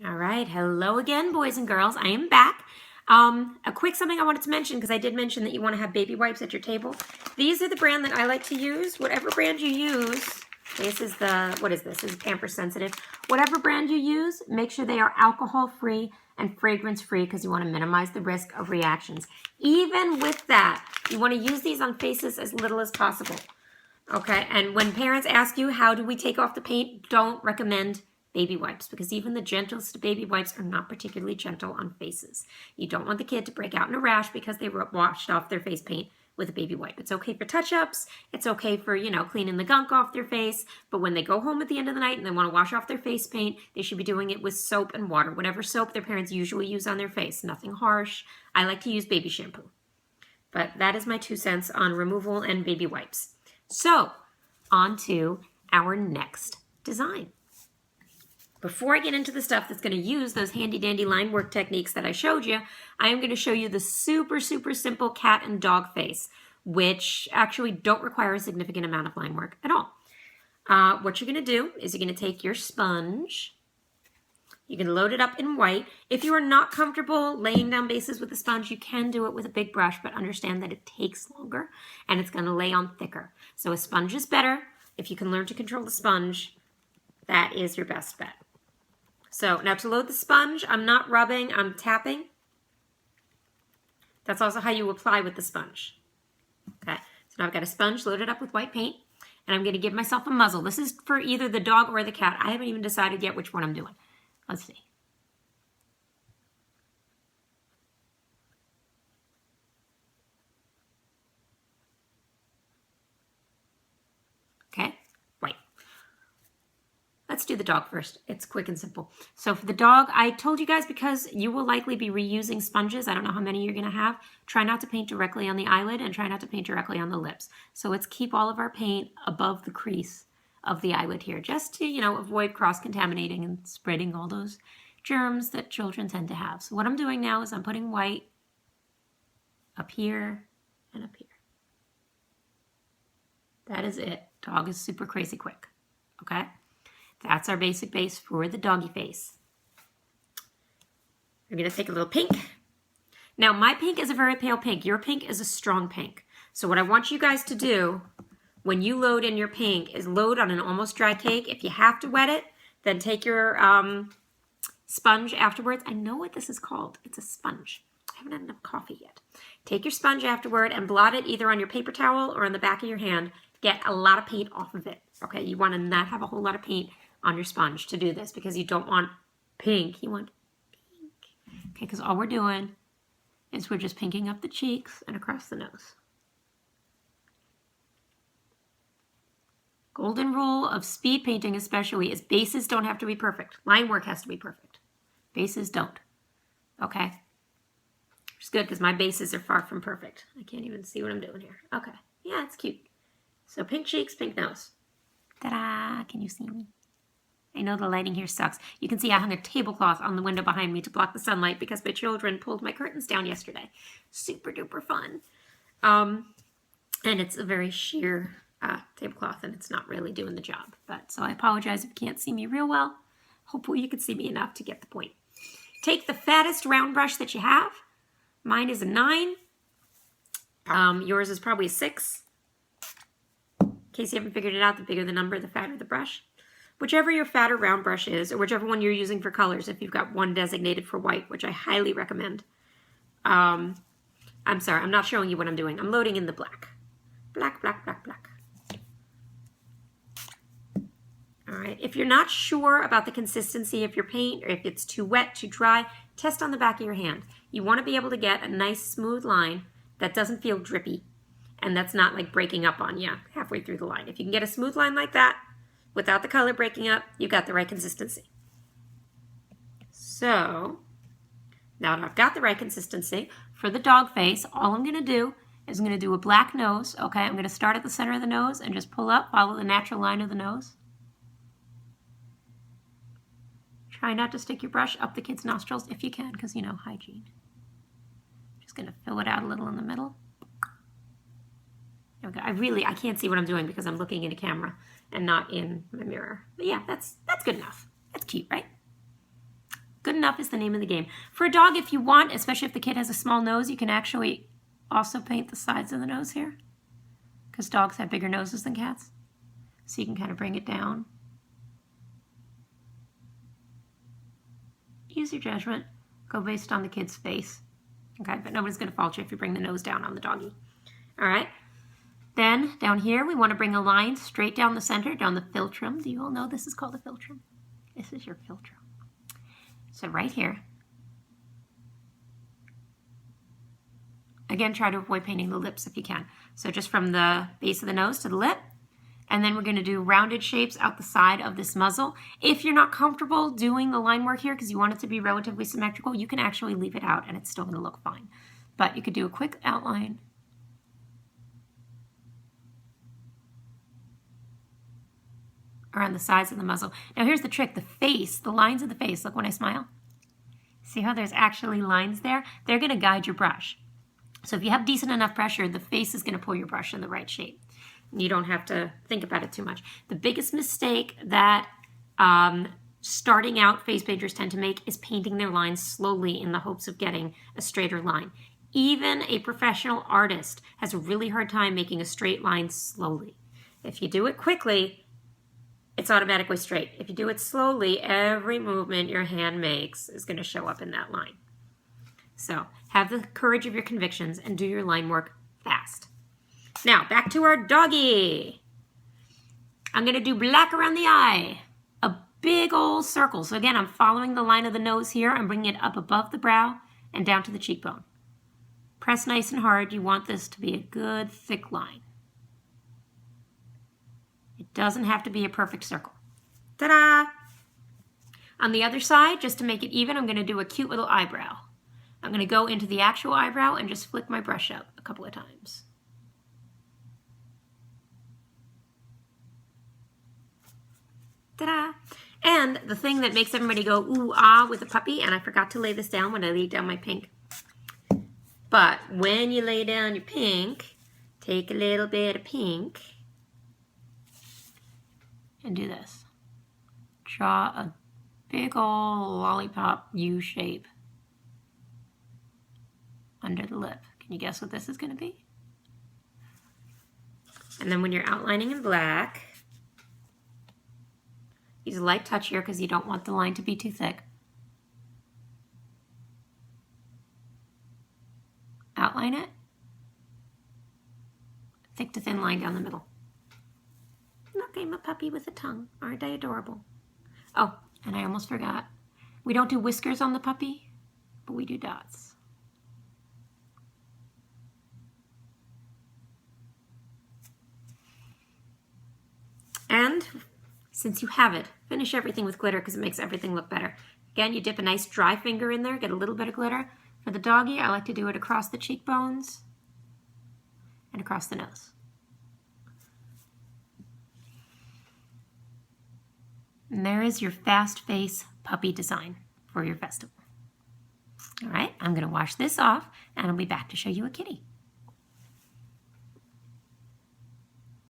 All right, hello again, boys and girls. I am back. A quick something I wanted to mention, because I did mention that you want to have baby wipes at your table. These are the brand that I like to use. Whatever brand you use, this is the, what is this? This is Pampers Sensitive. Whatever brand you use, make sure they are alcohol-free and fragrance-free, because you want to minimize the risk of reactions. Even with that, you want to use these on faces as little as possible. Okay, and when parents ask you, how do we take off the paint, don't recommend baby wipes, because even the gentlest baby wipes are not particularly gentle on faces. You don't want the kid to break out in a rash because they washed off their face paint with a baby wipe. It's okay for touch-ups. It's okay for, cleaning the gunk off their face. But when they go home at the end of the night and they want to wash off their face paint, they should be doing it with soap and water, whatever soap their parents usually use on their face. Nothing harsh. I like to use baby shampoo. But that is my 2 cents on removal and baby wipes. So, on to our next design. Before I get into the stuff that's going to use those handy dandy line work techniques that I showed you, I am going to show you the super simple cat and dog face, which actually don't require a significant amount of line work at all. What you're going to do is you're going to take your sponge. You can load it up in white. If you are not comfortable laying down bases with a sponge, you can do it with a big brush, but understand that it takes longer and it's going to lay on thicker. So a sponge is better. If you can learn to control the sponge, that is your best bet. So now to load the sponge, I'm not rubbing, I'm tapping. That's also how you apply with the sponge. Okay, so now I've got a sponge loaded up with white paint, and I'm going to give myself a muzzle. This is for either the dog or the cat. I haven't even decided yet which one I'm doing. Let's see. Okay, white. Let's do the dog first. It's quick and simple. So for the dog, I told you guys, because you will likely be reusing sponges, I don't know how many you're going to have, try not to paint directly on the eyelid and try not to paint directly on the lips. So let's keep all of our paint above the crease of the eyelid here, just to, avoid cross-contaminating and spreading all those germs that children tend to have. So what I'm doing now is I'm putting white up here and up here. That is it. Dog is super crazy quick. Okay? That's our basic base for the doggy face. We're going to take a little pink. Now, my pink is a very pale pink. Your pink is a strong pink. So what I want you guys to do when you load in your pink is load on an almost dry cake. If you have to wet it, then take your sponge afterwards. I know what this is called. It's a sponge. I haven't had enough coffee yet. Take your sponge afterward and blot it either on your paper towel or on the back of your hand. Get a lot of paint off of it. Okay, you want to not have a whole lot of paint on your sponge to do this, because you don't want pink. You want pink. Okay, because all we're doing is we're just pinking up the cheeks and across the nose. Golden rule of speed painting especially is bases don't have to be perfect. Line work has to be perfect. Bases don't. Okay? Which is good, because my bases are far from perfect. I can't even see what I'm doing here. Okay. Yeah, it's cute. So pink cheeks, pink nose. Ta-da! Can you see me? I know the lighting here sucks. You can see I hung a tablecloth on the window behind me to block the sunlight because my children pulled my curtains down yesterday. Super duper fun. And it's a very sheer tablecloth, and it's not really doing the job. But so I apologize if you can't see me real well. Hopefully you can see me enough to get the point. Take the fattest round brush that you have. Mine is a 9. Yours is probably a 6. In case you haven't figured it out, the bigger the number, the fatter the brush. Whichever your fatter round brush is, or whichever one you're using for colors, if you've got one designated for white, which I highly recommend. I'm sorry, I'm not showing you what I'm doing. I'm loading in the black. Black, black, black, black. All right, if you're not sure about the consistency of your paint, or if it's too wet, too dry, test on the back of your hand. You want to be able to get a nice smooth line that doesn't feel drippy, and that's not like breaking up on you halfway through the line. If you can get a smooth line like that, without the color breaking up, you've got the right consistency. So, now that I've got the right consistency, for the dog face, all I'm going to do is I'm going to do a black nose, okay? I'm going to start at the center of the nose and just pull up, follow the natural line of the nose. Try not to stick your brush up the kid's nostrils if you can, because, hygiene. Just going to fill it out a little in the middle. Okay, I can't see what I'm doing because I'm looking in a camera and not in my mirror. But yeah, that's good enough. That's cute, right? enough is the name of the game. For a dog, if you want, especially if the kid has a small nose, you can actually also paint the sides of the nose here, because dogs have bigger noses than cats. So you can kind of bring it down. Use your judgment. Go based on the kid's face. Okay, but nobody's going to fault you if you bring the nose down on the doggy. All right. Then down here, we want to bring a line straight down the center, down the philtrum. Do you all know this is called a philtrum? This is your philtrum. So right here. Again, try to avoid painting the lips if you can. So just from the base of the nose to the lip. And then we're going to do rounded shapes out the side of this muzzle. If you're not comfortable doing the line work here because you want it to be relatively symmetrical, you can actually leave it out and it's still going to look fine. But you could do a quick outline. Around the sides of the muzzle. Now here's the trick, the face, the lines of the face. Look when I smile. See how there's actually lines there? They're going to guide your brush. So if you have decent enough pressure, the face is going to pull your brush in the right shape. You don't have to think about it too much. The biggest mistake that starting out face painters tend to make is painting their lines slowly in the hopes of getting a straighter line. Even a professional artist has a really hard time making a straight line slowly. If you do it quickly, it's automatically straight. If you do it slowly, every movement your hand makes is going to show up in that line. So have the courage of your convictions and do your line work fast. Now, back to our doggy. I'm going to do black around the eye. A big old circle. So again, I'm following the line of the nose here. I'm bringing it up above the brow and down to the cheekbone. Press nice and hard. You want this to be a good, thick line. It doesn't have to be a perfect circle. Ta-da! On the other side, just to make it even, I'm going to do a cute little eyebrow. I'm going to go into the actual eyebrow and just flick my brush up a couple of times. Ta-da! And the thing that makes everybody go ooh, ah with a puppy, and I forgot to lay this down when I laid down my pink. But when you lay down your pink, take a little bit of pink and do this. Draw a big old lollipop U shape under the lip. Can you guess what this is going to be? And then when you're outlining in black, use a light touch here because you don't want the line to be too thick. Outline it. Thick to thin line down the middle. Look, I'm a puppy with a tongue. Aren't I adorable? Oh, and I almost forgot. We don't do whiskers on the puppy, but we do dots. And since you have it, finish everything with glitter because it makes everything look better. Again, you dip a nice dry finger in there, get a little bit of glitter. For the doggy, I like to do it across the cheekbones and across the nose. And there is your fast face puppy design for your festival. All right, I'm going to wash this off and I'll be back to show you a kitty.